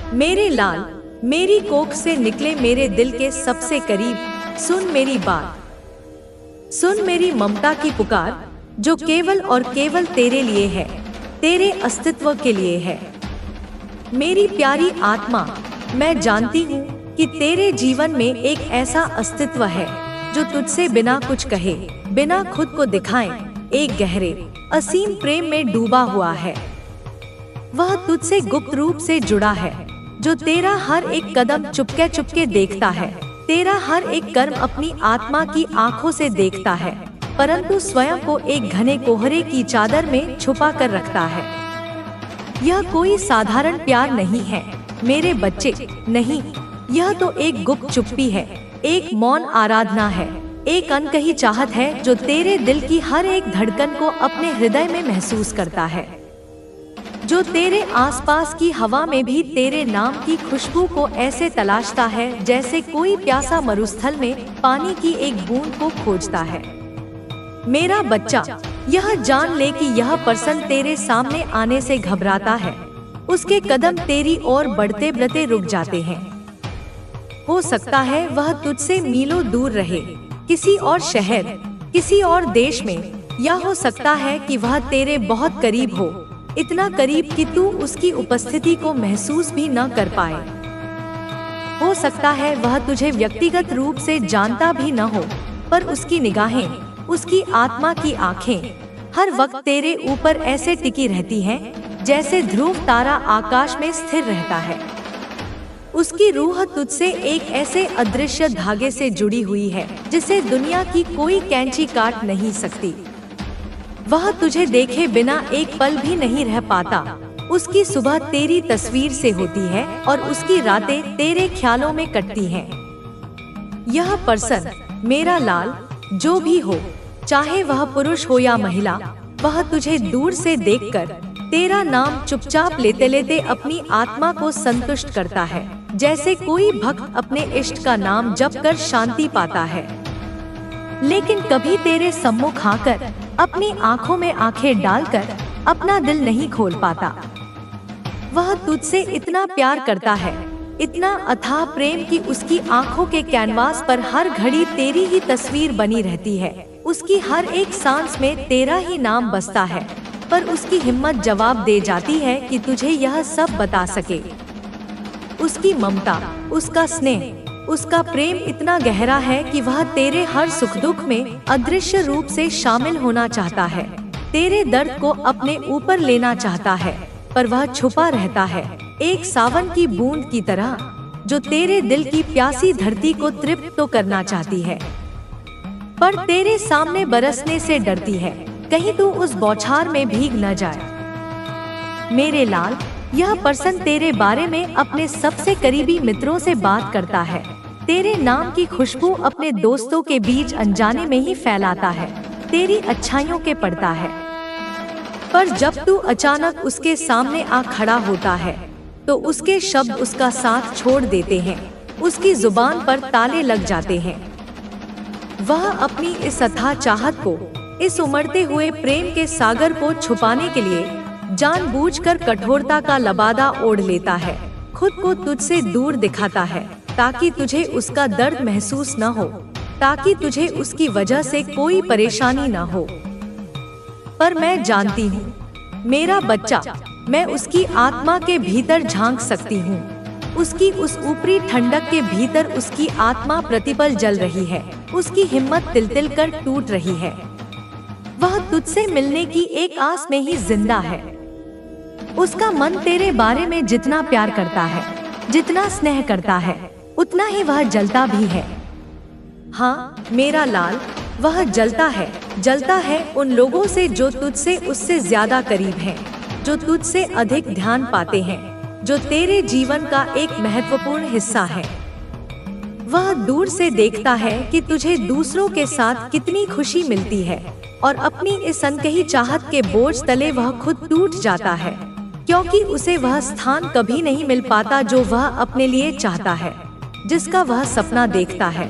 मेरे लाल, मेरी कोख से निकले मेरे दिल के सबसे करीब, सुन मेरी बात। सुन मेरी ममता की पुकार, जो केवल और केवल तेरे लिए है, तेरे अस्तित्व के लिए है। मेरी प्यारी आत्मा, मैं जानती हूँ कि तेरे जीवन में एक ऐसा अस्तित्व है जो तुझसे बिना कुछ कहे, बिना खुद को दिखाए, एक गहरे असीम प्रेम में डूबा हुआ है। वह तुझसे गुप्त रूप से जुड़ा है, जो तेरा हर एक कदम चुपके चुपके देखता है, तेरा हर एक कर्म अपनी आत्मा की आंखों से देखता है, परंतु स्वयं को एक घने कोहरे की चादर में छुपा कर रखता है। यह कोई साधारण प्यार नहीं है मेरे बच्चे, नहीं। यह तो एक गुप्त चुप्पी है, एक मौन आराधना है, एक अनकही चाहत है जो तेरे दिल की हर एक धड़कन को अपने हृदय में महसूस करता है, जो तेरे आसपास की हवा में भी तेरे नाम की खुशबू को ऐसे तलाशता है जैसे कोई प्यासा मरुस्थल में पानी की एक बूंद को खोजता है। मेरा बच्चा, यह जान ले कि यह पर्सन तेरे सामने आने से घबराता है, उसके कदम तेरी ओर बढ़ते बढ़ते रुक जाते हैं। हो सकता है वह तुझसे मीलों दूर रहे, किसी और शहर, किसी और देश में, या हो सकता है कि वह तेरे बहुत करीब हो, इतना करीब कि तू उसकी उपस्थिति को महसूस भी न कर पाए। हो सकता है वह तुझे व्यक्तिगत रूप से जानता भी न हो, पर उसकी निगाहें, उसकी आत्मा की आंखें हर वक्त तेरे ऊपर ऐसे टिकी रहती हैं जैसे ध्रुव तारा आकाश में स्थिर रहता है। उसकी रूह तुझसे एक ऐसे अदृश्य धागे से जुड़ी हुई है जिसे दुनिया की कोई कैंची काट नहीं सकती। वह तुझे देखे बिना एक पल भी नहीं रह पाता। उसकी सुबह तेरी तस्वीर से होती है और उसकी रातें तेरे ख्यालों में कटती हैं। यह पर्सन, मेरा लाल, जो भी हो, चाहे वह पुरुष हो या महिला, वह तुझे दूर से देखकर तेरा नाम चुपचाप लेते लेते अपनी आत्मा को संतुष्ट करता है, जैसे कोई भक्त अपने इष्ट का नाम जप कर शांति पाता है। लेकिन कभी तेरे सम्मुख आकर, अपनी आंखों में आंखें डालकर अपना दिल नहीं खोल पाता। वह तुझसे इतना प्यार करता है, इतना अथाह प्रेम कि उसकी आंखों के कैनवास पर हर घड़ी तेरी ही तस्वीर बनी रहती है। उसकी हर एक सांस में तेरा ही नाम बसता है, पर उसकी हिम्मत जवाब दे जाती है कि तुझे यह सब बता सके। उसकी ममता, उसका स्नेह, उसका प्रेम इतना गहरा है कि वह तेरे हर सुख दुख में अदृश्य रूप से शामिल होना चाहता है, तेरे दर्द को अपने ऊपर लेना चाहता है, पर वह छुपा रहता है, एक सावन की बूंद की तरह, जो तेरे दिल की प्यासी धरती को तृप्त तो करना चाहती है, पर तेरे सामने बरसने से डरती है, कहीं तू उस बौछार में भीग न जाए। मेरे लाल, यह पर्सन तेरे बारे में अपने सबसे करीबी मित्रों से बात करता है, तेरे नाम की खुशबू अपने दोस्तों के बीच अनजाने में ही फैलाता है, तेरी अच्छाइयों के पढ़ता है। पर जब तू अचानक उसके सामने आ खड़ा होता है, तो उसके शब्द उसका साथ छोड़ देते हैं, उसकी जुबान पर ताले लग जाते हैं। वह अपनी इस अथाह चाहत को, इस उमड़ते हुए प्रेम के सागर को छुपाने के लिए जानबूझकर कठोरता का लबादा ओढ़ लेता है, खुद को तुझसे दूर दिखाता है, ताकि तुझे उसका दर्द महसूस न हो, ताकि तुझे उसकी वजह से कोई परेशानी न हो। पर मैं जानती हूँ, मेरा बच्चा, मैं उसकी आत्मा के भीतर झांक सकती हूँ। उसकी उस ऊपरी ठंडक के भीतर उसकी आत्मा प्रतिपल जल रही है, उसकी हिम्मत तिल तिल कर टूट रही है। वह तुझसे मिलने की एक आस में ही जिंदा है। उसका मन तेरे बारे में जितना प्यार करता है, जितना स्नेह करता है, उतना ही वह जलता भी है। हाँ मेरा लाल, वह जलता है उन लोगों से जो तुझसे उससे ज्यादा करीब हैं, जो तुझसे अधिक ध्यान पाते हैं, जो तेरे जीवन का एक महत्वपूर्ण हिस्सा है। वह दूर से देखता है कि तुझे दूसरों के साथ कितनी खुशी मिलती है, और अपनी इस अनकही चाहत के बोझ तले वह खुद टूट जाता है, क्योंकि उसे वह स्थान कभी नहीं मिल पाता जो वह अपने लिए चाहता है, जिसका वह सपना देखता है।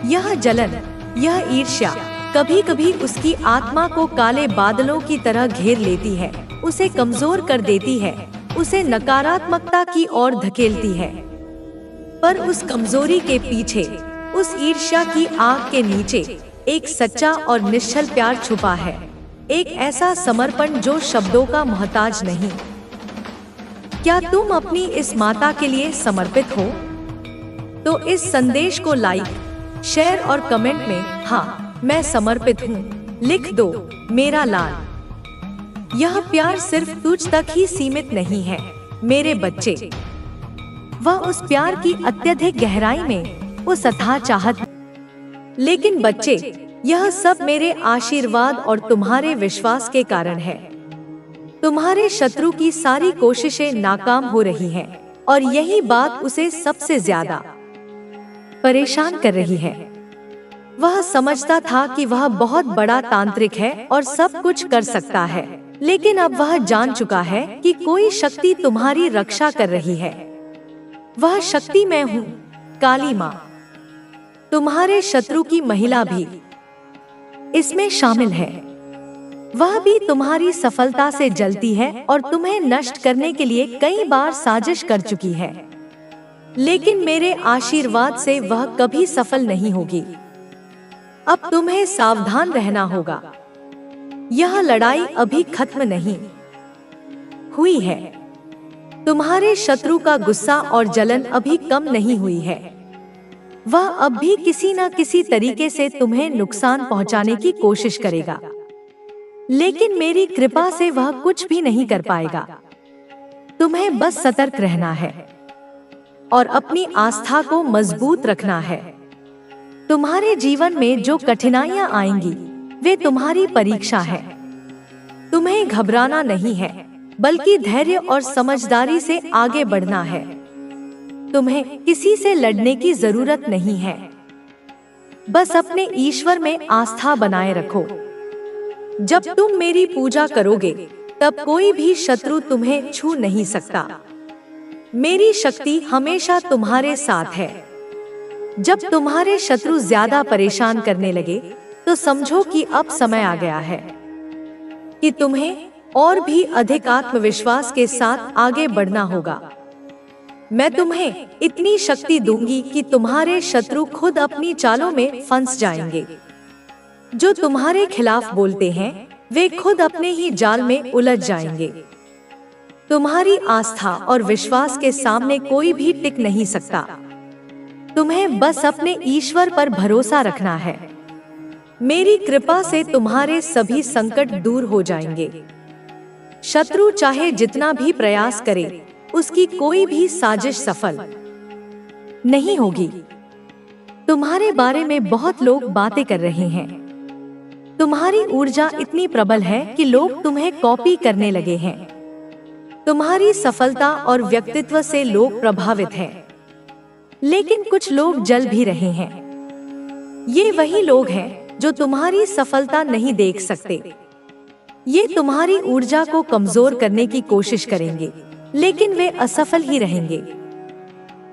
यह जलन, यह ईर्ष्या कभी कभी उसकी आत्मा को काले बादलों की तरह घेर लेती है, उसे कमजोर कर देती है, उसे नकारात्मकता की ओर धकेलती है। पर उस कमजोरी के पीछे, उस ईर्ष्या की आग के नीचे एक सच्चा और निश्चल प्यार छुपा है, एक ऐसा समर्पण जो शब्दों का मोहताज नहीं। क्या तुम अपनी इस माता के लिए समर्पित हो? तो इस संदेश को लाइक, शेयर और कमेंट में हाँ मैं समर्पित हूँ लिख दो मेरा लाल। यह प्यार सिर्फ तुझ तक ही सीमित नहीं है मेरे बच्चे। वह उस प्यार की अत्यधिक गहराई में उस अथाह चाहत। लेकिन बच्चे, यह सब मेरे आशीर्वाद और तुम्हारे विश्वास के कारण है। तुम्हारे शत्रु की सारी कोशिशें नाकाम हो रही हैं और यही बात उसे सबसे ज्यादा परेशान कर रही है। वह समझता था कि वह बहुत बड़ा तांत्रिक है और सब कुछ कर सकता है, लेकिन अब वह जान चुका है कि कोई शक्ति तुम्हारी रक्षा कर रही है। वह शक्ति मैं हूँ, काली माँ। तुम्हारे शत्रु की महिला भी इसमें शामिल है। वह भी तुम्हारी सफलता से जलती है और तुम्हें नष्ट करने के लिए कई बार साजिश कर चुकी है, लेकिन मेरे आशीर्वाद से वह कभी सफल नहीं होगी। अब तुम्हें सावधान रहना होगा। यह लड़ाई अभी खत्म नहीं हुई है। तुम्हारे शत्रु का गुस्सा और जलन अभी कम नहीं हुई है। वह अब भी किसी न किसी तरीके से तुम्हें नुकसान पहुंचाने की कोशिश करेगा, लेकिन मेरी कृपा से वह कुछ भी नहीं कर पाएगा। तुम्हें बस सतर्क रहना है और अपनी आस्था को मजबूत रखना है। तुम्हारे जीवन में जो कठिनाइयां आएंगी वे तुम्हारी परीक्षा है। तुम्हें घबराना नहीं है, बल्कि धैर्य और समझदारी से आगे बढ़ना है। तुम्हें किसी से लड़ने की जरूरत नहीं है। बस अपने ईश्वर में आस्था बनाए रखो। जब तुम मेरी पूजा करोगे तब कोई भी शत्रु तुम्हें छू नहीं सकता। मेरी शक्ति हमेशा तुम्हारे साथ है। जब तुम्हारे शत्रु ज्यादा परेशान करने लगे तो समझो कि अब समय आ गया है कि तुम्हें और भी अधिक आत्मविश्वास के साथ आगे बढ़ना होगा। मैं तुम्हें इतनी शक्ति दूंगी कि तुम्हारे शत्रु खुद अपनी चालों में फंस जाएंगे। जो तुम्हारे खिलाफ बोलते हैं वे खुद अपने ही जाल में उलझ जाएंगे। तुम्हारी आस्था और विश्वास के सामने कोई भी टिक नहीं सकता। तुम्हें बस अपने ईश्वर पर भरोसा रखना है। मेरी कृपा से तुम्हारे सभी संकट दूर हो जाएंगे। शत्रु चाहे जितना भी प्रयास करे, उसकी कोई भी साजिश सफल नहीं होगी। तुम्हारे बारे में बहुत लोग बातें कर रहे हैं। तुम्हारी ऊर्जा इतनी प्रबल है कि लोग तुम्हें कॉपी करने लगे हैं। तुम्हारी सफलता और व्यक्तित्व से लोग प्रभावित हैं, लेकिन कुछ लोग जल भी रहे हैं। ये वही लोग हैं जो तुम्हारी सफलता नहीं देख सकते। ये तुम्हारी ऊर्जा को कमजोर करने की कोशिश करेंगे, लेकिन वे असफल ही रहेंगे।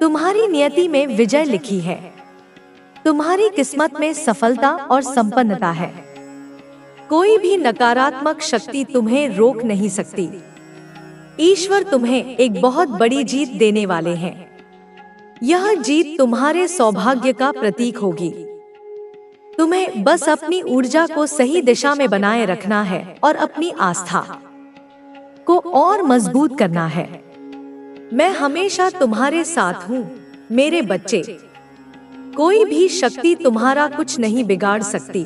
तुम्हारी नियति में विजय लिखी है। तुम्हारी किस्मत में सफलता और संपन्नता है। कोई भी नकारात्मक शक्ति तुम्हें रोक नहीं सकती। ईश्वर तुम्हें एक बहुत बड़ी जीत देने वाले हैं। यह जीत तुम्हारे सौभाग्य का प्रतीक होगी। तुम्हें बस अपनी ऊर्जा को सही दिशा में बनाए रखना है और अपनी आस्था को और मजबूत करना है। मैं हमेशा तुम्हारे साथ हूँ मेरे बच्चे। कोई भी शक्ति तुम्हारा कुछ नहीं बिगाड़ सकती।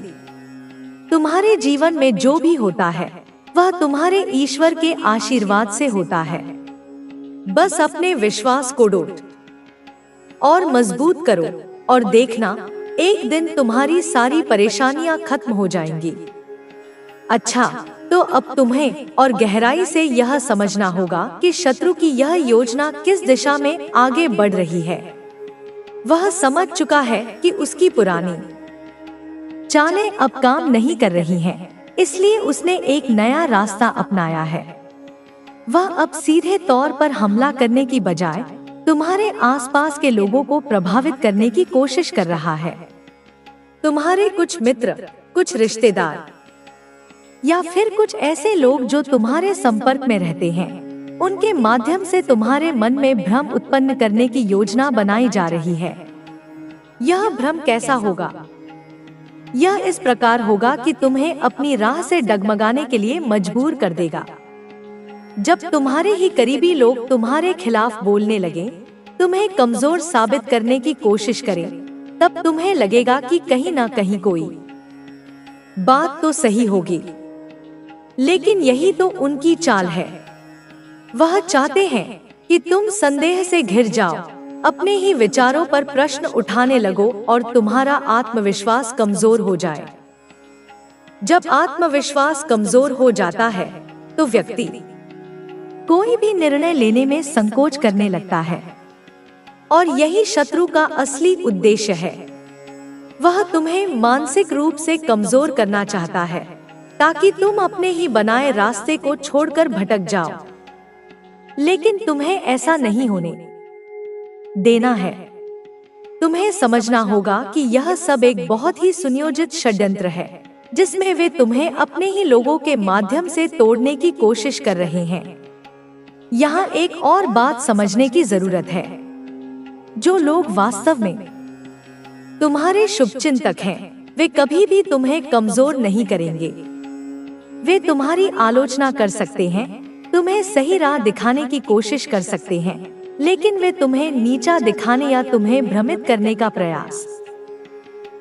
तुम्हारे जीवन में जो भी होता है वह तुम्हारे ईश्वर के आशीर्वाद से होता है। बस अपने विश्वास को डोट और मजबूत करो और देखना, एक दिन तुम्हारी सारी परेशानियां खत्म हो जाएंगी। अच्छा, तो अब तुम्हें और गहराई से यह समझना होगा कि शत्रु की यह योजना किस दिशा में आगे बढ़ रही है। वह समझ चुका है कि उसकी पुरानी चालें अब काम नहीं कर रही हैं, इसलिए उसने एक नया रास्ता अपनाया है। वह अब सीधे तौर पर हमला करने की बजाय तुम्हारे आसपास के लोगों को प्रभावित करने की कोशिश कर रहा है। तुम्हारे कुछ मित्र, कुछ रिश्तेदार या फिर कुछ ऐसे लोग जो तुम्हारे संपर्क में रहते हैं, उनके माध्यम से तुम्हारे मन में भ्रम उत्पन्न करने की योजना बनाई जा रही है। यह भ्रम कैसा होगा? यह इस प्रकार होगा कि तुम्हें अपनी राह से डगमगाने के लिए मजबूर कर देगा। जब तुम्हारे ही करीबी लोग तुम्हारे खिलाफ बोलने लगे, तुम्हें कमजोर साबित करने की कोशिश करें, तब तुम्हें लगेगा कि कहीं ना कहीं कोई बात तो सही होगी। लेकिन यही तो उनकी चाल है। वह चाहते हैं कि तुम संदेह से घिर जाओ, अपने ही विचारों पर प्रश्न उठाने लगो और तुम्हारा आत्मविश्वास कमजोर हो जाए। जब आत्मविश्वास कमजोर हो जाता है तो व्यक्ति कोई भी निर्णय लेने में संकोच करने लगता है, और यही शत्रु का असली उद्देश्य है। वह तुम्हें मानसिक रूप से कमजोर करना चाहता है, ताकि तुम अपने ही बनाए रास्ते को छोड़कर भटक जाओ। लेकिन तुम्हें ऐसा नहीं होने देना है। तुम्हें समझना होगा कि यह सब एक बहुत ही सुनियोजित षड्यंत्र है, जिसमें वे तुम्हें अपने ही लोगों के माध्यम से तोड़ने की कोशिश कर रहे हैं। यहाँ एक और बात समझने की जरूरत है। जो लोग वास्तव में तुम्हारे शुभचिंतक हैं, वे कभी भी तुम्हें कमजोर नहीं करेंगे। वे तुम्हारी आलोचना कर सकते हैं, तुम्हें सही राह दिखाने की कोशिश कर सकते हैं, लेकिन वे तुम्हें नीचा दिखाने या तुम्हें भ्रमित करने का प्रयास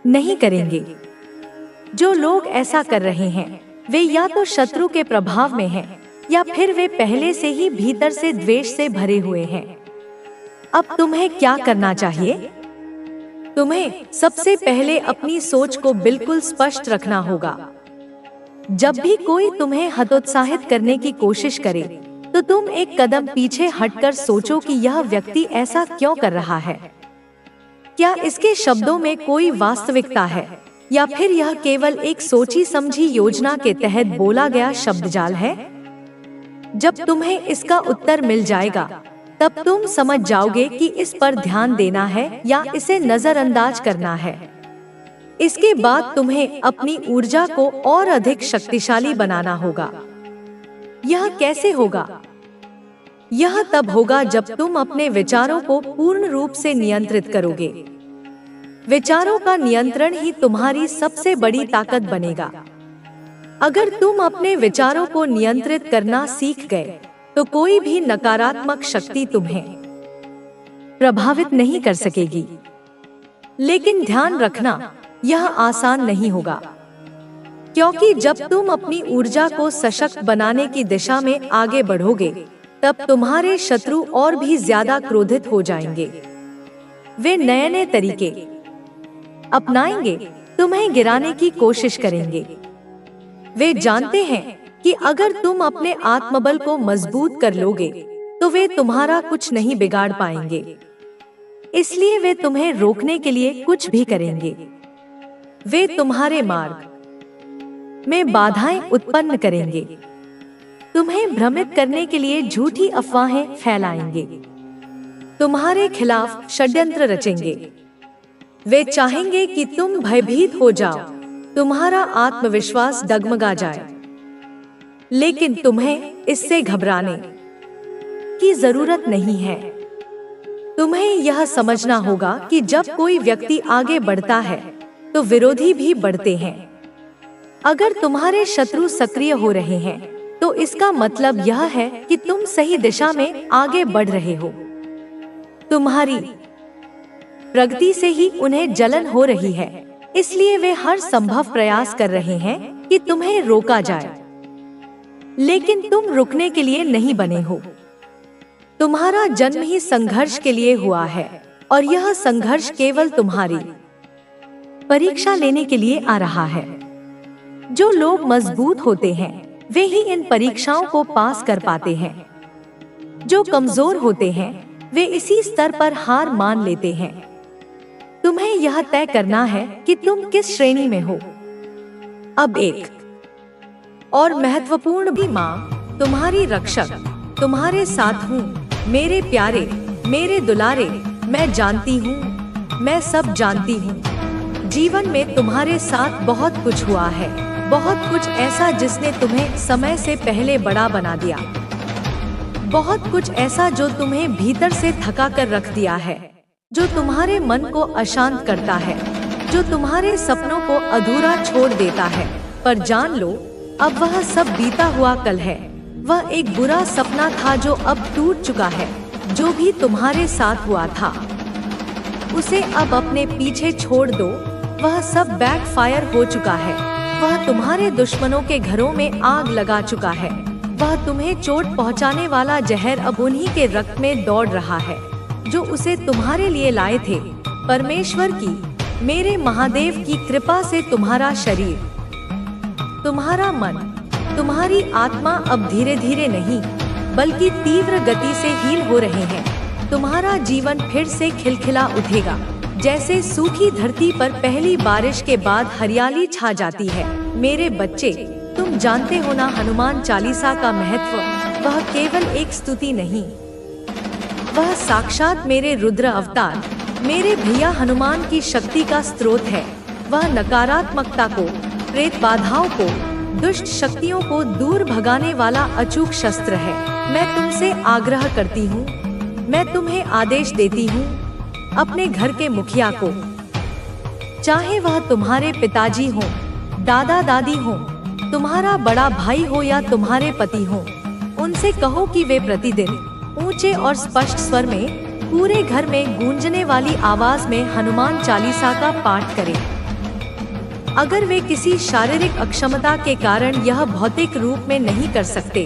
नहीं करेंगे। जो लोग ऐसा कर रहे हैं, वे या तो शत्रु के प्रभाव में हैं, या फिर वे पहले से ही भीतर से द्वेष से भरे हुए हैं। अब तुम्हें क्या करना चाहिए? तुम्हें सबसे पहले अपनी सोच को बिल्कुल स्पष्ट रखना होगा। जब भी कोई तुम्हें हतोत्साहित करने की कोशिश करे, तो तुम एक कदम पीछे हटकर सोचो कि यह व्यक्ति ऐसा क्यों कर रहा है। क्या इसके शब्दों में कोई वास्तविकता है, या फिर यह केवल एक सोची समझी योजना के तहत बोला गया शब्दजाल है? जब तुम्हें इसका उत्तर मिल जाएगा, तब तुम समझ जाओगे कि इस पर ध्यान देना है या इसे नजरअंदाज करना है। इसके बाद तुम्हें अपनी ऊर्जा को और अधिक शक्तिशाली बनाना होगा। यह कैसे होगा? यह तब होगा जब तुम अपने विचारों को पूर्ण रूप से नियंत्रित करोगे। विचारों का नियंत्रण ही तुम्हारी सबसे बड़ी ताकत बनेगा। अगर तुम अपने विचारों को नियंत्रित करना सीख गए, तो कोई भी नकारात्मक शक्ति तुम्हें प्रभावित नहीं कर सकेगी। लेकिन ध्यान रखना, यह आसान नहीं होगा, क्योंकि जब तुम अपनी ऊर्जा को सशक्त बनाने की दिशा में आगे बढ़ोगे, तब तुम्हारे शत्रु और भी ज्यादा क्रोधित हो जाएंगे। वे नए नए तरीके अपनाएंगे, तुम्हें गिराने की कोशिश करेंगे। वे जानते हैं कि अगर तुम अपने आत्मबल को मजबूत कर लोगे, तो वे तुम्हारा कुछ नहीं बिगाड़ पाएंगे। इसलिए वे तुम्हें रोकने के लिए कुछ भी करेंगे। वे तुम्हारे मार्ग में बाधाएं उत्पन्न करेंगे, तुम्हें भ्रमित करने के लिए झूठी अफवाहें फैलाएंगे, तुम्हारे खिलाफ षड्यंत्र रचेंगे। वे चाहेंगे कि तुम भयभीत हो जाओ, तुम्हारा आत्मविश्वास डगमगा जाए। लेकिन तुम्हें इससे घबराने की जरूरत नहीं है। तुम्हें यह समझना होगा कि जब कोई व्यक्ति आगे बढ़ता है, तो विरोधी भी बढ़ते हैं। अगर तुम्हारे शत्रु सक्रिय हो रहे हैं, तो इसका मतलब यह है कि तुम सही दिशा में आगे बढ़ रहे हो। तुम्हारी प्रगति से ही उन्हें जलन हो रही है, इसलिए वे हर संभव प्रयास कर रहे हैं कि तुम्हें रोका जाए। लेकिन तुम रुकने के लिए नहीं बने हो। तुम्हारा जन्म ही संघर्ष के लिए हुआ है, और यह संघर्ष केवल तुम्हारी परीक्षा लेने के लिए आ रहा है। जो लोग मजबूत होते हैं, वे ही इन परीक्षाओं को पास कर पाते हैं। जो कमजोर होते हैं, वे इसी स्तर पर हार मान लेते हैं। तुम्हें यह तय करना है कि तुम किस श्रेणी में हो। अब एक और महत्वपूर्ण भी, माँ तुम्हारी रक्षक तुम्हारे साथ हूँ। मेरे प्यारे, मेरे दुलारे, मैं जानती हूँ, मैं सब जानती हूँ। जीवन में तुम्हारे साथ बहुत कुछ हुआ है, बहुत कुछ ऐसा जिसने तुम्हें समय से पहले बड़ा बना दिया। बहुत कुछ ऐसा जो तुम्हें भीतर से थका कर रख दिया है, जो तुम्हारे मन को अशांत करता है, जो तुम्हारे सपनों को अधूरा छोड़ देता है। पर जान लो, अब वह सब बीता हुआ कल है। वह एक बुरा सपना था जो अब टूट चुका है। जो भी तुम्हारे साथ हुआ था उसे अब अपने पीछे छोड़ दो। वह सब बैकफायर हो चुका है। वह तुम्हारे दुश्मनों के घरों में आग लगा चुका है। वह तुम्हें चोट पहुंचाने वाला जहर अब उन्हीं के रक्त में दौड़ रहा है जो उसे तुम्हारे लिए लाए थे। परमेश्वर की, मेरे महादेव की कृपा से तुम्हारा शरीर, तुम्हारा मन, तुम्हारी आत्मा अब धीरे धीरे नहीं बल्कि तीव्र गति से हील हो रहे हैं। तुम्हारा जीवन फिर से खिलखिला उठेगा, जैसे सूखी धरती पर पहली बारिश के बाद हरियाली छा जाती है। मेरे बच्चे, तुम जानते हो ना हनुमान चालीसा का महत्व। वह केवल एक स्तुति नहीं, वह साक्षात मेरे रुद्र अवतार, मेरे भैया हनुमान की शक्ति का स्रोत है। वह नकारात्मकता को, प्रेत बाधाओं को, दुष्ट शक्तियों को दूर भगाने वाला अचूक शस्त्र है। मैं तुमसे आग्रह करती हूँ, मैं तुम्हें आदेश देती हूँ, अपने घर के मुखिया को, चाहे वह तुम्हारे पिताजी हो, दादा दादी हो, तुम्हारा बड़ा भाई हो या तुम्हारे पति हो, उनसे कहो कि वे प्रतिदिन ऊंचे और स्पष्ट स्वर में पूरे घर में गूंजने वाली आवाज में हनुमान चालीसा का पाठ करें। अगर वे किसी शारीरिक अक्षमता के कारण यह भौतिक रूप में नहीं कर सकते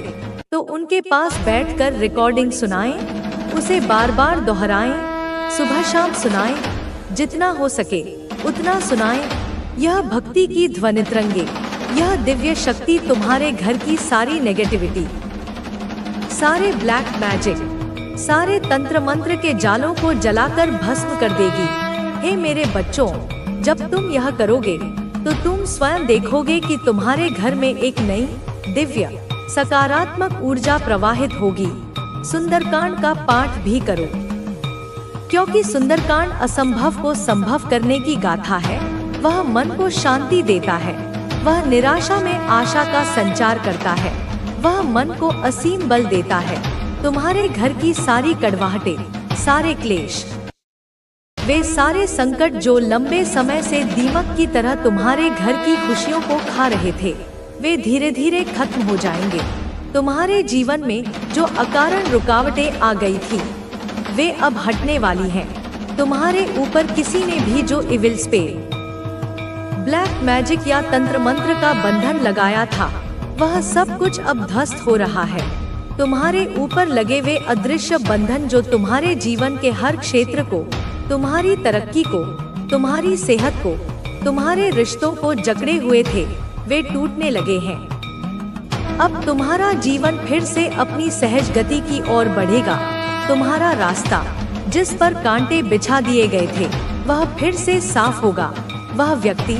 तो उनके पास बैठकर रिकॉर्डिंग सुनाएं, उसे बार बार दोहराएं, सुबह शाम सुनाएं, जितना हो सके उतना सुनाएं। यह भक्ति की ध्वनितरंगे, यह दिव्य शक्ति तुम्हारे घर की सारी नेगेटिविटी, सारे ब्लैक मैजिक, सारे तंत्र मंत्र के जालों को जलाकर भस्म कर देगी। हे मेरे बच्चों, जब तुम यह करोगे तो तुम स्वयं देखोगे कि तुम्हारे घर में एक नई, दिव्य, सकारात्मक ऊर्जा प्रवाहित होगी। सुंदरकांड का पाठ भी करो, क्योंकि सुंदरकांड असंभव को संभव करने की गाथा है। वह मन को शांति देता है, वह निराशा में आशा का संचार करता है, वह मन को असीम बल देता है। तुम्हारे घर की सारी कड़वाहटें, सारे क्लेश, वे सारे संकट जो लंबे समय से दीमक की तरह तुम्हारे घर की खुशियों को खा रहे थे, वे धीरे धीरे खत्म हो जाएंगे। तुम्हारे जीवन में जो अकारण रुकावटें आ गई थी, वे अब हटने वाली हैं। तुम्हारे ऊपर किसी ने भी जो इविल स्पेल, ब्लैक मैजिक या तंत्र मंत्र का बंधन लगाया था, वह सब कुछ अब ध्वस्त हो रहा है। तुम्हारे ऊपर लगे वे अदृश्य बंधन जो तुम्हारे जीवन के हर क्षेत्र को, तुम्हारी तरक्की को, तुम्हारी सेहत को, तुम्हारे रिश्तों को जकड़े हुए थे, वे टूटने लगे हैं। अब तुम्हारा जीवन फिर से अपनी सहज गति की ओर बढ़ेगा। तुम्हारा रास्ता, जिस पर कांटे बिछा दिए गए थे, वह फिर से साफ होगा। वह व्यक्ति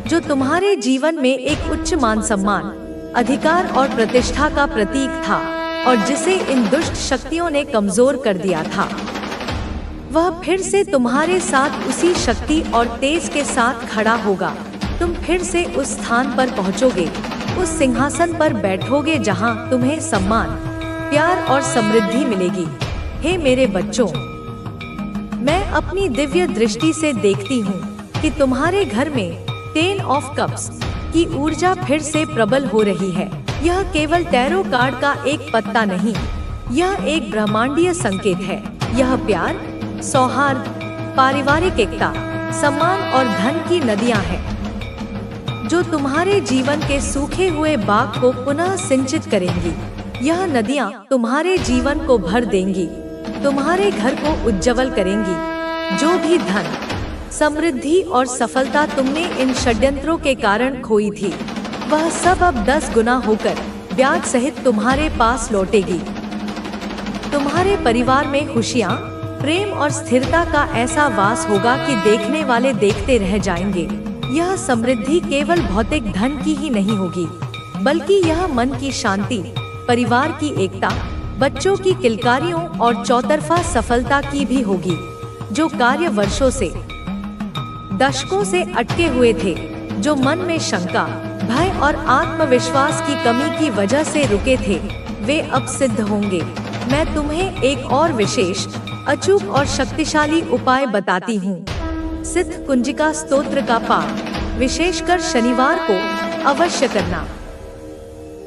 जो तुम्हारे जीवन में एक उच्च मान सम्मान, अधिकार और प्रतिष्ठा का प्रतीक था और जिसे इन दुष्ट शक्तियों ने कमजोर कर दिया था, वह फिर से तुम्हारे साथ उसी शक्ति और तेज के साथ खड़ा होगा। तुम फिर से उस स्थान पर पहुंचोगे, उस सिंहासन पर बैठोगे जहां तुम्हें सम्मान, प्यार और समृद्धि मिलेगी। हे मेरे बच्चों, मैं अपनी दिव्य दृष्टि से देखती हूँ कि तुम्हारे घर में 10 ऑफ कप्स की ऊर्जा फिर से प्रबल हो रही है। यह केवल टैरो कार्ड का एक पत्ता नहीं, यह एक ब्रह्मांडीय संकेत है। यह प्यार, सौहार्द, पारिवारिक एकता, सम्मान और धन की नदियां हैं जो तुम्हारे जीवन के सूखे हुए बाग को पुनः सिंचित करेंगी। यह नदियां तुम्हारे जीवन को भर देंगी, तुम्हारे घर को उज्जवल करेंगी। जो भी धन, समृद्धि और सफलता तुमने इन षड्यंत्रों के कारण खोई थी, वह सब अब 10 गुना होकर ब्याज सहित तुम्हारे पास लौटेगी। तुम्हारे परिवार में खुशियाँ, प्रेम और स्थिरता का ऐसा वास होगा कि देखने वाले देखते रह जाएंगे। यह समृद्धि केवल भौतिक धन की ही नहीं होगी, बल्कि यह मन की शांति, परिवार की एकता, बच्चों की किलकारियों और चौतरफा सफलता की भी होगी। जो कार्य वर्षों से, दशकों से अटके हुए थे, जो मन में शंका, भय और आत्मविश्वास की कमी की वजह से रुके थे, वे अब सिद्ध होंगे। मैं तुम्हें एक और विशेष, अचूक और शक्तिशाली उपाय बताती हूँ। सिद्ध कुंजिका स्तोत्र का पाठ विशेषकर शनिवार को अवश्य करना।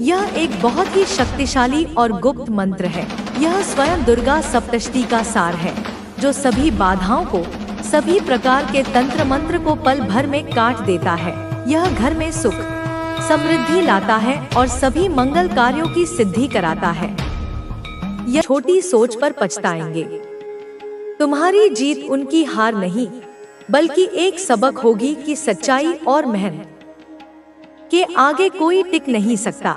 यह एक बहुत ही शक्तिशाली और गुप्त मंत्र है। यह स्वयं दुर्गा सप्तशती का सार है, जो सभी बाधाओं को, सभी प्रकार के तंत्र मंत्र को पल भर में काट देता है। यह घर में सुख, समृद्धि लाता है और सभी मंगल कार्यों की सिद्धि कराता है। यह छोटी सोच पर पछताएंगे। तुम्हारी जीत उनकी हार नहीं, बल्कि एक सबक होगी कि सच्चाई और मेहनत के आगे कोई टिक नहीं सकता।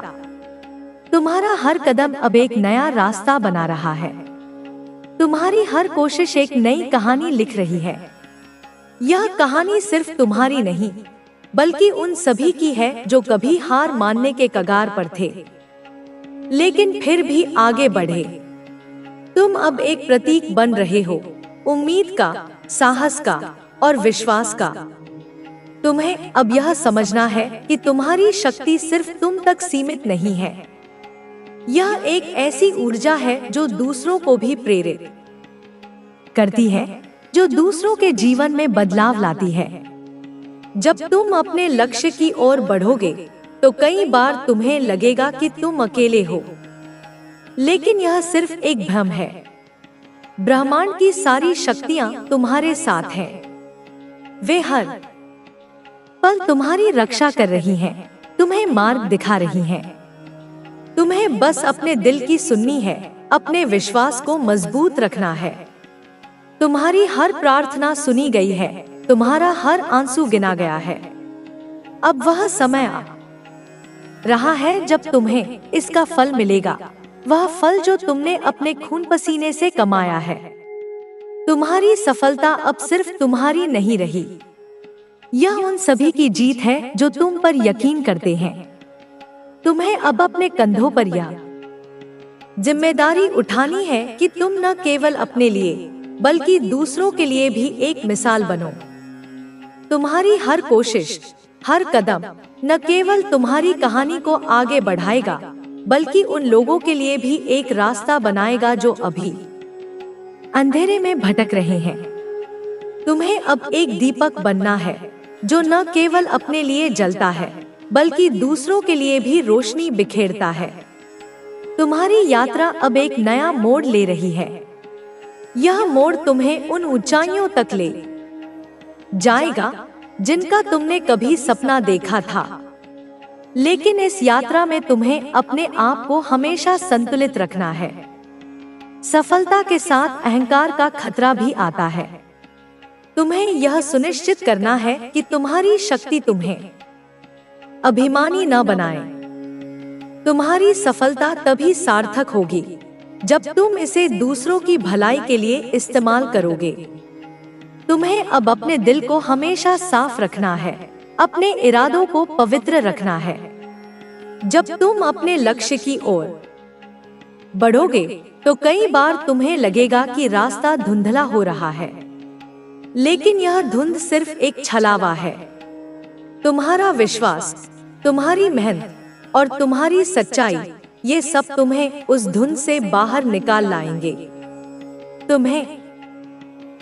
तुम्हारा हर कदम अब एक नया रास्ता बना रहा है। तुम्हारी हर कोशिश एक नई कहानी लिख रही है। यह कहानी सिर्फ तुम्हारी नहीं, बल्कि उन सभी की है जो कभी हार मानने के कगार पर थे, लेकिन फिर भी आगे बढ़े। तुम अब एक प्रतीक बन रहे हो, उम्मीद का, साहस का और विश्वास का। तुम्हें अब यह समझना है कि तुम्हारी शक्ति सिर्फ तुम तक सीमित नहीं है। यह एक ऐसी ऊर्जा है जो दूसरों को भी प्रेरित करती है, जो दूसरों के जीवन में बदलाव लाती है। जब तुम अपने लक्ष्य की ओर बढ़ोगे, तो कई बार तुम्हें लगेगा कि तुम अकेले हो, लेकिन यह सिर्फ एक भ्रम है। ब्रह्मांड की सारी शक्तियां तुम्हारे साथ हैं। वे हर पल तुम्हारी रक्षा कर रही हैं, तुम्हें मार्ग दिखा रही हैं। तुम्हें बस अपने दिल की सुननी है, अपने विश्वास को मजबूत रखना है। तुम्हारी हर प्रार्थना सुनी गई है, तुम्हारा हर आंसू गिना गया है। अब वह समय आ रहा है जब तुम्हें इसका फल मिलेगा, वह फल जो तुमने अपने खून पसीने से कमाया है। तुम्हारी सफलता अब सिर्फ तुम्हारी नहीं रही, यह उन सभी की जीत है जो तुम पर यकीन करते हैं। तुम्हें अब अपने कंधों पर यह जिम्मेदारी उठानी है कि तुम न केवल अपने लिए, बल्कि दूसरों के लिए भी एक मिसाल बनो। तुम्हारी हर कोशिश, हर कदम न केवल तुम्हारी कहानी को आगे बढ़ाएगा, बल्कि उन लोगों के लिए भी एक रास्ता बनाएगा जो अभी अंधेरे में भटक रहे हैं। तुम्हें अब एक दीपक बनना है, जो न केवल अपने लिए जलता है, बल्कि दूसरों के लिए भी रोशनी बिखेरता है। तुम्हारी यात्रा अब एक नया मोड़ ले रही है। यह मोड़ तुम्हें उन ऊंचाइयों तक ले जाएगा जिनका तुमने कभी सपना देखा था। लेकिन इस यात्रा में तुम्हें अपने आप को हमेशा संतुलित रखना है। सफलता के साथ अहंकार का खतरा भी आता है। तुम्हें यह सुनिश्चित करना है कि तुम्हारी शक्ति तुम्हें अभिमानी न बनाए। तुम्हारी सफलता तभी सार्थक होगी जब तुम इसे दूसरों की भलाई के लिए इस्तेमाल करोगे। तुम्हें अब अपने दिल को हमेशा साफ रखना है, अपने इरादों को पवित्र रखना है। जब तुम अपने लक्ष्य की ओर बढ़ोगे, तो कई बार तुम्हें लगेगा कि रास्ता धुंधला हो रहा है, लेकिन यह धुंध सिर्फ एक छलावा है। तुम्हारा विश्वास, तुम्हारी मेहनत और तुम्हारी सच्चाई, ये सब तुम्हें उस धुंध से बाहर निकाल लाएंगे। तुम्हें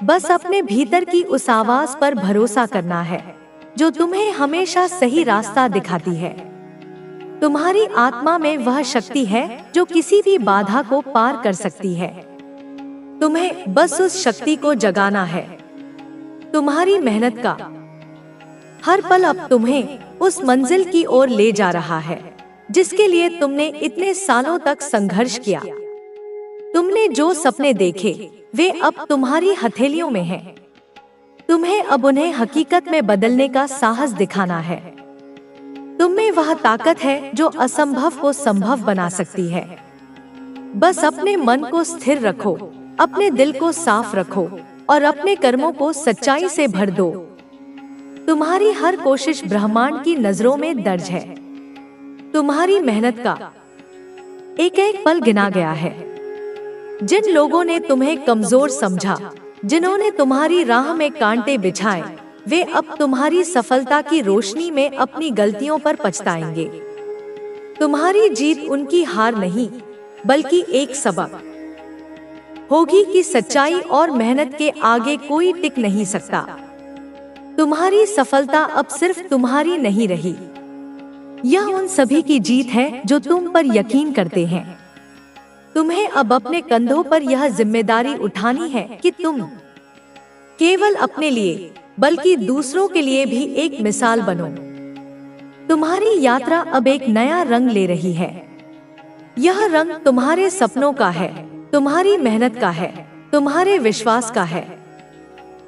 बस अपने भीतर की उस आवाज पर भरोसा करना है, जो तुम्हें हमेशा सही रास्ता दिखाती है। तुम्हारी आत्मा में वह शक्ति है जो किसी भी बाधा को पार कर सकती है। तुम्हें बस उस शक्ति को जगाना है। तुम्हारी मेहनत का हर पल अब तुम्हें उस मंजिल की ओर ले जा रहा है, जिसके लिए तुमने इतने सालों तक संघर्ष किया। तुमने जो सपने देखे, वे अब तुम्हारी हथेलियों में हैं। तुम्हें अब उन्हें हकीकत में बदलने का साहस दिखाना है। तुम में वह ताकत है जो असंभव को संभव बना सकती है। बस अपने मन को स्थिर रखो, अपने दिल को साफ रखो और अपने कर्मों को सच्चाई से भर दो। तुम्हारी हर कोशिश ब्रह्मांड की नजरों में दर्ज है। तुम्हारी मेहनत का एक एक पल गिना गया है। जिन लोगों ने तुम्हें कमजोर समझा, जिन्होंने तुम्हारी राह में कांटे बिछाए, वे अब तुम्हारी सफलता की रोशनी में अपनी गलतियों पर पछताएंगे। तुम्हारी जीत उनकी हार नहीं, बल्कि एक सबक होगी कि सच्चाई और मेहनत के आगे कोई टिक नहीं सकता। तुम्हारी सफलता अब सिर्फ तुम्हारी नहीं रही, यह उन सभी की जीत है जो तुम पर यकीन करते हैं। तुम्हें अब अपने कंधों पर यह जिम्मेदारी उठानी है कि तुम केवल अपने लिए बल्कि दूसरों के लिए भी एक मिसाल बनो। तुम्हारी यात्रा अब एक नया रंग ले रही है। यह रंग तुम्हारे सपनों का है, तुम्हारी मेहनत का है, तुम्हारे विश्वास का है।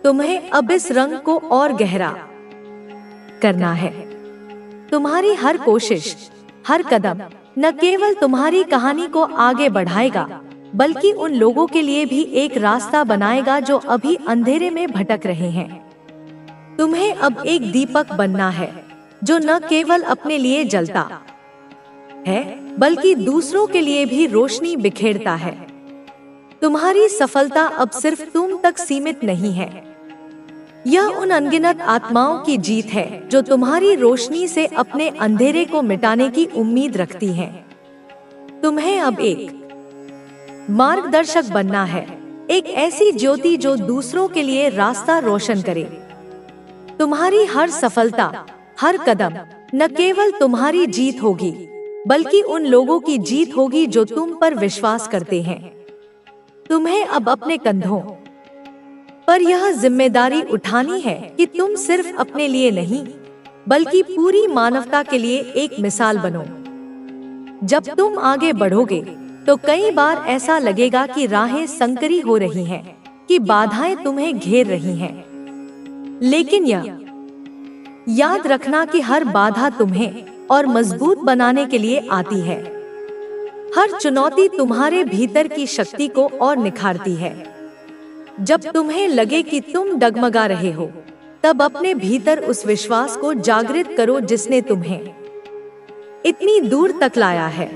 तुम्हें अब इस रंग को और गहरा करना है। तुम्हारी हर कोशिश, हर कदम न केवल तुम्हारी कहानी को आगे बढ़ाएगा, बल्कि उन लोगों के लिए भी एक रास्ता बनाएगा जो अभी अंधेरे में भटक रहे हैं। तुम्हें अब एक दीपक बनना है जो न केवल अपने लिए जलता है, बल्कि दूसरों के लिए भी रोशनी बिखेरता है। तुम्हारी सफलता अब सिर्फ तुम तक सीमित नहीं है, यह उन अनगिनत आत्माओं की जीत है जो तुम्हारी रोशनी से अपने अंधेरे को मिटाने की उम्मीद रखती हैं। तुम्हें अब एक मार्गदर्शक बनना है, एक ऐसी ज्योति जो दूसरों के लिए रास्ता रोशन करे। तुम्हारी हर सफलता, हर कदम न केवल तुम्हारी जीत होगी, बल्कि उन लोगों की जीत होगी जो तुम पर विश्वास करते हैं। तुम्हें अब अपने कंधों पर यह जिम्मेदारी उठानी है कि तुम सिर्फ अपने लिए नहीं, बल्कि पूरी मानवता के लिए एक मिसाल बनो। जब तुम आगे बढ़ोगे तो कई बार ऐसा लगेगा कि राहें संकरी हो रही हैं, कि बाधाएं तुम्हें घेर रही हैं। लेकिन यह याद रखना कि हर बाधा तुम्हें और मजबूत बनाने के लिए आती है। हर चुनौती तुम्हारे भीतर की शक्ति को और निखारती है। जब तुम्हें लगे कि तुम डगमगा रहे हो, तब अपने भीतर उस विश्वास को जागृत करो जिसने तुम्हें इतनी दूर तक लाया है।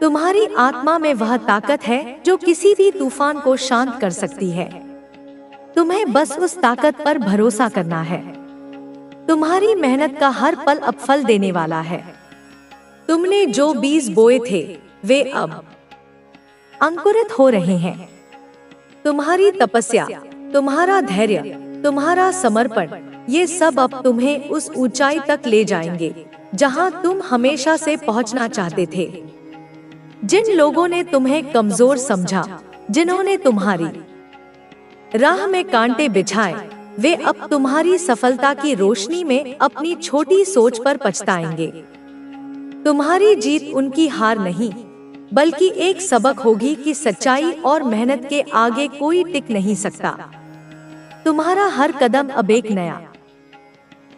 तुम्हारी आत्मा में वह ताकत है जो किसी भी तूफान को शांत कर सकती है। तुम्हें बस उस ताकत पर भरोसा करना है। तुम्हारी मेहनत का हर पल अब फल देने वाला है। तुमने जो बीज बोए थे वे अब अंकुरित हो रहे हैं। तुम्हारी तपस्या, तुम्हारा धैर्य, तुम्हारा समर्पण, ये सब अब तुम्हें उस ऊंचाई तक ले जाएंगे जहां तुम हमेशा से पहुंचना चाहते थे। जिन लोगों ने तुम्हें कमजोर समझा, जिन्होंने तुम्हारी राह में कांटे बिछाए, वे अब तुम्हारी सफलता की रोशनी में अपनी छोटी सोच पर पछताएंगे। तुम्हारी जीत उनकी हार नहीं, बल्कि एक सबक होगी कि सच्चाई और मेहनत के आगे कोई टिक नहीं सकता। तुम्हारा हर कदम अब एक नया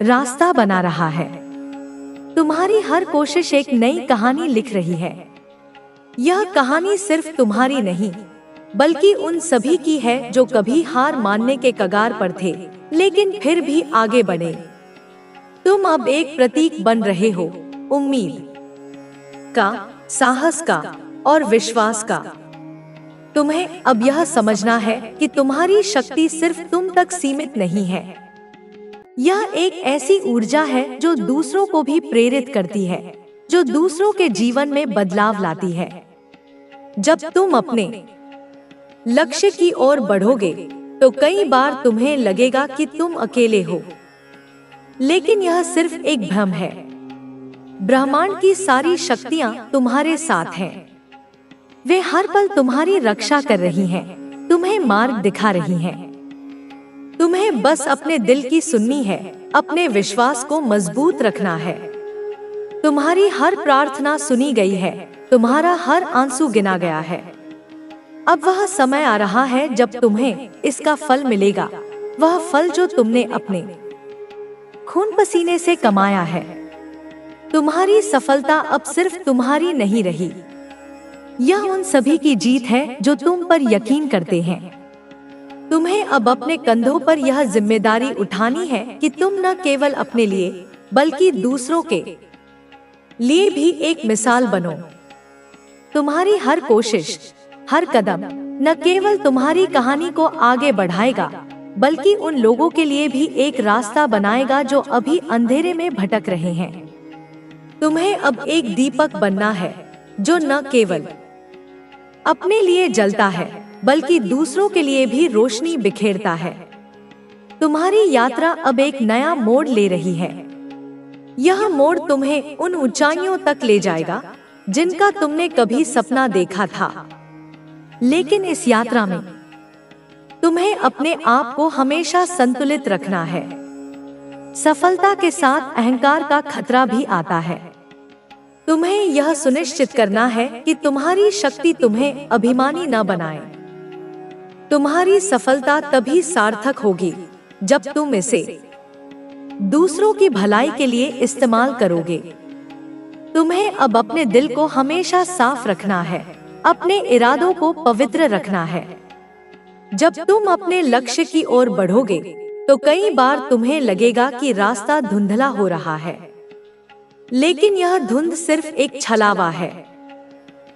रास्ता बना रहा है। तुम्हारी हर कोशिश एक नई कहानी लिख रही है। यह कहानी सिर्फ तुम्हारी नहीं, बल्कि उन सभी की है जो कभी हार मानने के कगार पर थे, लेकिन फिर भी आगे बढ़े। तुम अब एक प्रतीक बन रहे हो, उम्मीद का, साहस का और विश्वास का। तुम्हें अब यह समझना है कि तुम्हारी शक्ति सिर्फ तुम तक सीमित नहीं है। यह एक ऐसी ऊर्जा है जो दूसरों को भी प्रेरित करती है, जो दूसरों के जीवन में बदलाव लाती है। जब तुम अपने लक्ष्य की ओर बढ़ोगे तो कई बार तुम्हें लगेगा कि तुम अकेले हो, लेकिन यह सिर्फ एक भ्रम है। ब्रह्मांड की सारी शक्तियां तुम्हारे साथ हैं। वे हर पल तुम्हारी रक्षा कर रही हैं, तुम्हें मार्ग दिखा रही हैं। तुम्हें बस अपने दिल की सुननी है, अपने विश्वास को मजबूत रखना है। तुम्हारी हर प्रार्थना सुनी गई है, तुम्हारा हर आंसू गिना गया है। अब वह समय आ रहा है जब तुम्हें इसका फल मिलेगा, वह फल जो तुमने अपने खून पसीने से कमाया है। तुम्हारी सफलता अब सिर्फ तुम्हारी नहीं रही, यह उन सभी की जीत है जो तुम पर यकीन करते हैं। तुम्हें अब अपने कंधों पर यह जिम्मेदारी उठानी है कि तुम न केवल अपने लिए, बल्कि दूसरों के लिए भी एक मिसाल बनो। तुम्हारी हर कोशिश, हर कदम न केवल तुम्हारी कहानी को आगे बढ़ाएगा, बल्कि उन लोगों के लिए भी एक रास्ता बनाएगा जो अभी अंधेरे में भटक रहे हैं। तुम्हें अब एक दीपक बनना है जो न केवल अपने लिए जलता है, बल्कि दूसरों के लिए भी रोशनी बिखेरता है। तुम्हारी यात्रा अब एक नया मोड़ ले रही है। यह मोड़ तुम्हें उन ऊंचाइयों तक ले जाएगा जिनका तुमने कभी सपना देखा था। लेकिन इस यात्रा में तुम्हें अपने आप को हमेशा संतुलित रखना है। सफलता के साथ अहंकार का खतरा भी आता है। तुम्हें यह सुनिश्चित करना है कि तुम्हारी शक्ति तुम्हें अभिमानी न बनाए। तुम्हारी सफलता तभी सार्थक होगी जब तुम इसे दूसरों की भलाई के लिए इस्तेमाल करोगे। तुम्हें अब अपने दिल को हमेशा साफ रखना है, अपने इरादों को पवित्र रखना है। जब तुम अपने लक्ष्य की ओर बढ़ोगे तो कई बार तुम्हें लगेगा कि रास्ता धुंधला हो रहा है, लेकिन यह धुंध सिर्फ एक छलावा है।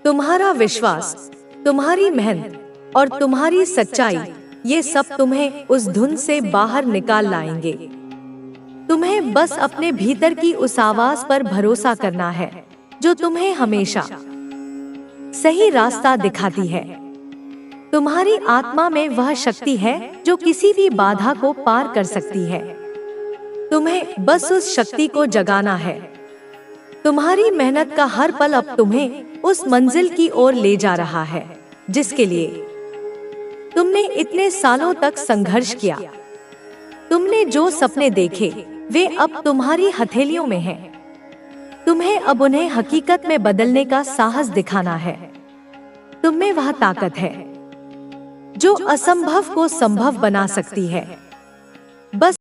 तुम्हारा विश्वास, तुम्हारी मेहनत और तुम्हारी सच्चाई, ये सब तुम्हें उस धुंध से बाहर निकाल लाएंगे। तुम्हें बस अपने भीतर की उस आवाज पर भरोसा करना है जो तुम्हें हमेशा सही रास्ता दिखाती है। तुम्हारी आत्मा में वह शक्ति है जो किसी भी बाधा को पार कर सकती है। तुम्हें बस उस शक्ति को जगाना है। तुम्हारी मेहनत का हर पल अब तुम्हें उस मंजिल की ओर ले जा रहा है जिसके लिए तुमने इतने सालों तक संघर्ष किया। तुमने जो सपने देखे वे अब तुम्हारी हथेलियों में हैं। तुम्हें अब उन्हें हकीकत में बदलने का साहस दिखाना है। तुम में वह ताकत है जो असंभव को संभव बना सकती है। बस